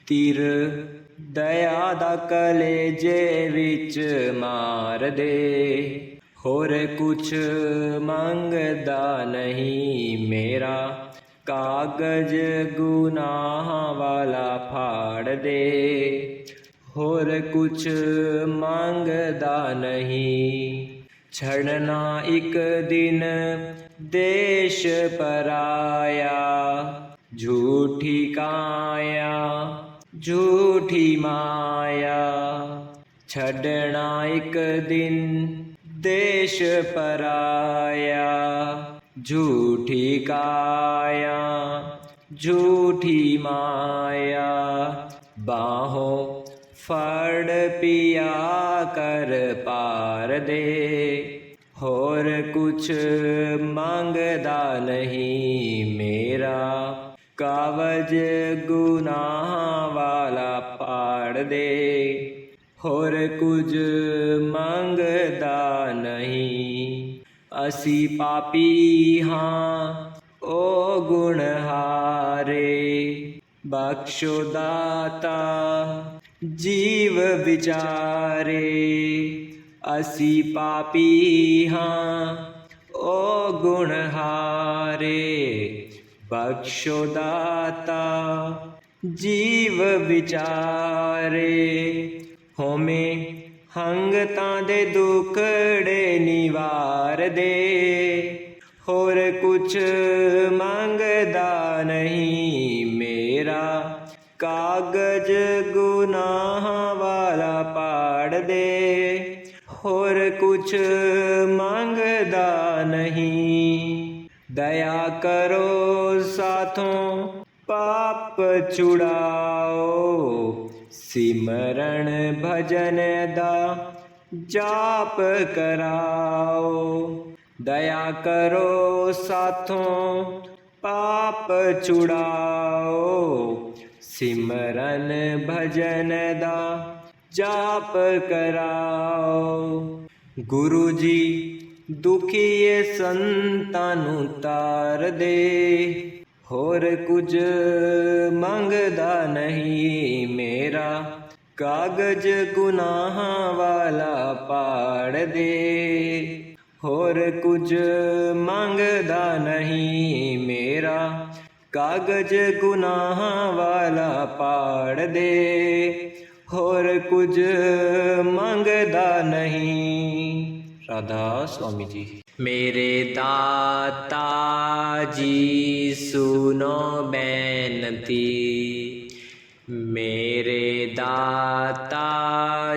ਤੀਰ ਦਇਆ ਦਾ ਕਲੇਜੇ ਵਿੱਚ ਮਾਰ ਦੇ, ਹੋਰ ਕੁਛ ਮੰਗਦਾ ਨਹੀਂ। ਮੇਰਾ ਕਾਗਜ਼ ਗੁਨਾਹਾਂ ਵਾਲਾ ਫਾੜ ਦੇ, ਹੋਰ ਕੁਛ ਮੰਗਦਾ ਨਹੀਂ। ਛੜਨਾ ਇੱਕ ਦਿਨ ਦੇਸ਼ ਪਰਾਇਆ, ਝੂਠੀ ਕਾਇਆ ਝੂਠੀ ਮਾਇਆ। ਛੱਡਣਾ ਇੱਕ ਦਿਨ ਦੇਸ਼ ਪਰਾਇਆ, ਝੂਠੀ ਕਾਇਆ ਝੂਠੀ ਮਾਇਆ। ਬਾਹੋਂ ਫੜ ਪਿਆ ਕਰ ਪਾਰ ਦੇ, ਹੋਰ ਕੁਛ ਮੰਗਦਾ ਨਹੀਂ। ਮੇਰਾ ਕਾਗਜ਼ ਗੁਨਾਹਾਂ ਵਾਲਾ ਪਾੜ ਦੇ, ਹੋਰ ਕੁਝ ਮੰਗਦਾ ਨਹੀਂ। ਅਸੀਂ ਪਾਪੀ ਹਾਂ ਓ ਗੁਣਹਾਰੇ, ਬਖਸ਼ੋ ਦਾਤਾ ਜੀਵ ਵਿਚਾਰੇ। ਅਸੀਂ ਪਾਪੀ ਹਾਂ ਓ ਗੁਣਹਾਰੇ, ਬਖਸ਼ੋ ਦਾਤਾ ਜੀਵ ਵਿਚਾਰੇ। ਹੋਵੇਂ ਹੰਗਤਾਂ ਦੇ ਦੁਖੜੇ ਨਿਵਾਰ ਦੇ, ਹੋਰ ਕੁਛ ਮੰਗਦਾ ਨਹੀਂ। ਮੇਰਾ ਕਾਗਜ਼ ਗੁਨਾਹਾਂ ਵਾਲਾ ਪਾੜ ਦੇ, ਹੋਰ ਕੁਛ ਮੰਗਦਾ ਨਹੀਂ। ਦਇਆ ਕਰੋ ਸਾਥੋਂ ਪਾਪ ਛੁਡਾਓ, ਸਿਮਰਨ ਭਜਨ ਦਾ ਜਾਪ ਕਰਾਓ। ਦਇਆ ਕਰੋ ਸਾਥੋਂ ਪਾਪ ਛੁਡਾਓ, ਸਿਮਰਨ ਭਜਨ ਦਾ ਜਾਪ ਕਰਾਓ। ਗੁਰੂ ਜੀ ਦੁਖੀਏ ਸੰਤਾਂ ਨੂੰ ਤਾਰ ਦੇ, ਹੋਰ ਕੁਝ ਮੰਗਦਾ ਨਹੀਂ। ਮੇਰਾ ਕਾਗਜ਼ ਗੁਨਾਹਾਂ ਵਾਲਾ ਪਾੜ ਦੇ, ਹੋਰ ਕੁਝ ਮੰਗਦਾ ਨਹੀਂ। ਮੇਰਾ ਕਾਗਜ਼ ਗੁਨਾਹਾਂ ਵਾਲਾ ਪਾੜ ਦੇ, होर कुछ मंगदा नहीं। राधा स्वामी जी। मेरे दाता जी सुनो बेनती, मेरे दाता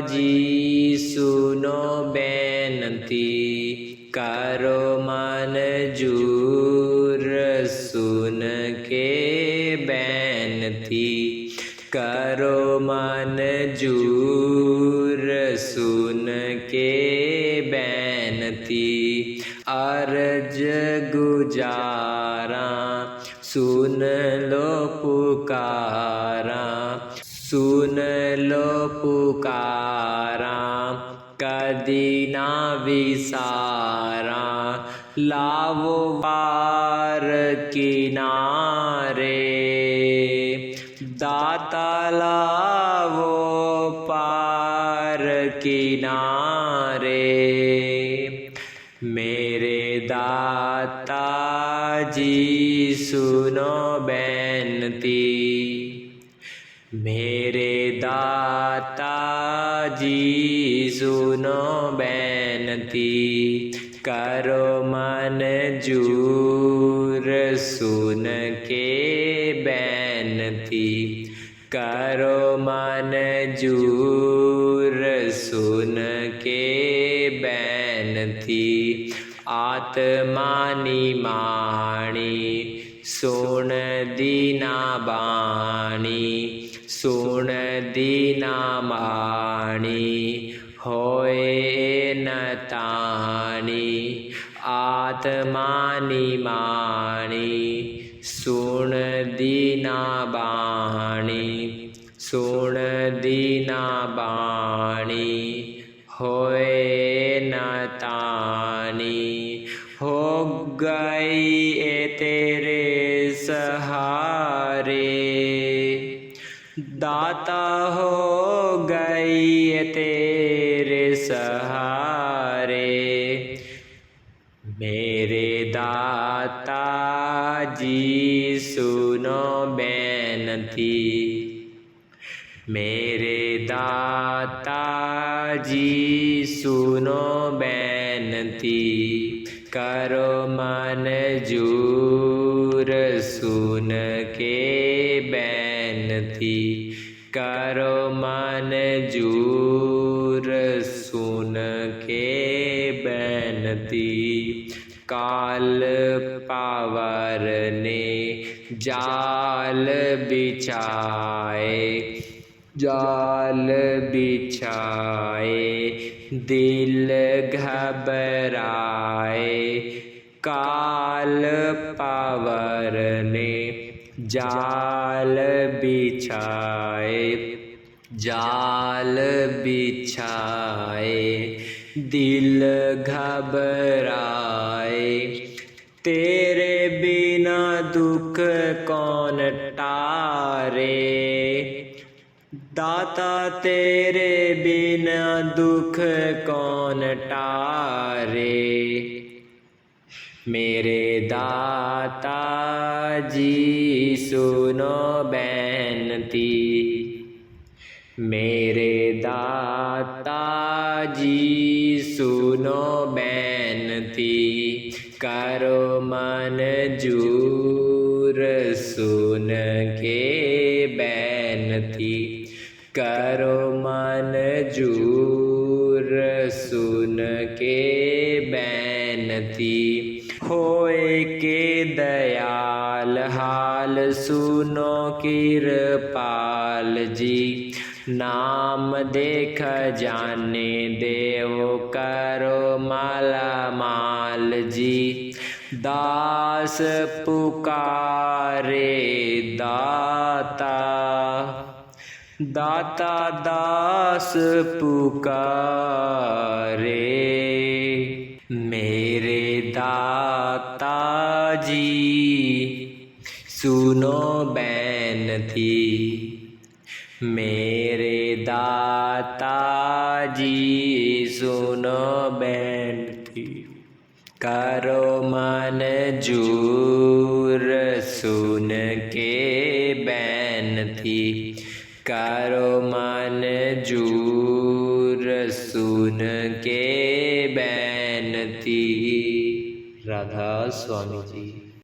जी सुनो बेनती, करो मंजूर सुन के बेनती, करो मंजूर सुन के बेनती, अर्ज गुजारा सुन लो पुकारा, सुन लो पुकारा, कदी ना विसारा, लावो पार किनारे, दाता लावो पार किनारे। मेरे दाता जी सुनो बेनती, मेरे दाता जी सुनो बेनती, करो मंजूर सुन के बेनती, करो मंजूर सुन के बेनती, आत्मा निमाणी सुन दीना बाणी, सुन दीना बाणी, होए न ताणी, आत्मा निमाणी सुन दीना बाणी, सुन दीना बाणी, होए न ताणी, हो गई ए तेरे सहारे, दाता हो गई ए तेरे सहारे। मेरे दाता जी सुनो बेनती, मेरे दाता जी सुनो बेनती, करो मंजूर सुन के बेनती, करो मंजूर सुन के बेनती। काल पावर ने जाल बिछाए, जाल बिछाए, दिल घबराए, काल पावर ने जाल बिछाए, जाल बिछाए, दिल घबराए, तेरे बिना दुख कौन टारे, दाता तेरे बिना दुख कौन टारे। मेरे दाता जी सुनो बेनती, मेरे दाता जी सुनो बेनती, करो मंजूर सुन के बेनती, करो मंजूर सुन के बेनती। होए के दयाल हाल सुनो कृपाल जी, नाम देख जाने देव करो माला माल जी, दास पुकारे दाता, दाता दास पुकारे। मेरे दाता जी सुनो बेनती, मेरे दाता जी सुनो बेनती, करो मंजूर सुन के बेनती, कारो मान जूर सुन के बैनती। राधा स्वामी जी।